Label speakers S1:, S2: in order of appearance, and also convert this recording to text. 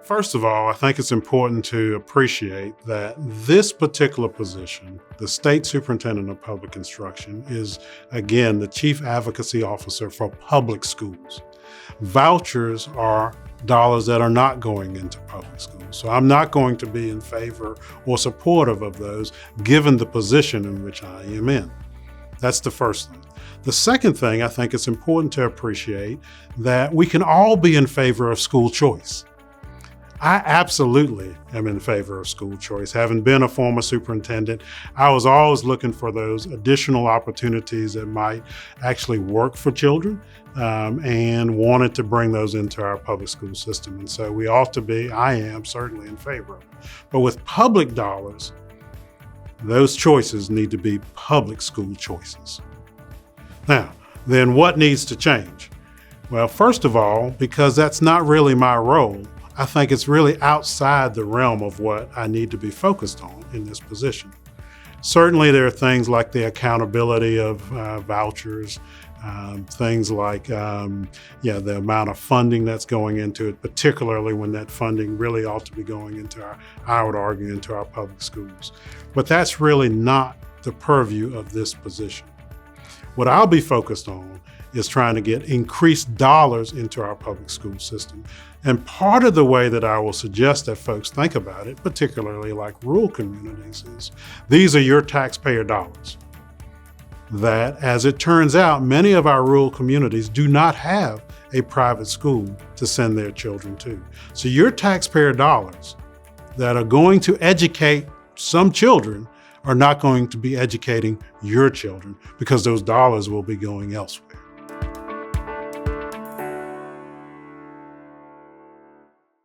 S1: First of all, I think it's important to appreciate that this particular position, the State Superintendent of Public Instruction, is, again, the Chief Advocacy Officer for public schools. Vouchers are dollars that are not going into public schools. So I'm not going to be in favor or supportive of those, given the position in which I am in. That's the first thing. The second thing, I think it's important to appreciate that we can all be in favor of school choice. I absolutely am in favor of school choice. Having been a former superintendent, I was always looking for those additional opportunities that might actually work for children, and wanted to bring those into our public school system. And so we ought to be, I am certainly in favor of it. But with public dollars, those choices need to be public school choices. Now, then what needs to change? Well, first of all, because that's not really my role, I think it's really outside the realm of what I need to be focused on in this position. Certainly there are things like the accountability of vouchers, things like the amount of funding that's going into it, particularly when that funding really ought to be going into I would argue, into our public schools. But that's really not the purview of this position. What I'll be focused on is trying to get increased dollars into our public school system. And part of the way that I will suggest that folks think about it, particularly like rural communities, is these are your taxpayer dollars. That, as it turns out, many of our rural communities do not have a private school to send their children to. So your taxpayer dollars that are going to educate some children are not going to be educating your children, because those dollars will be going elsewhere.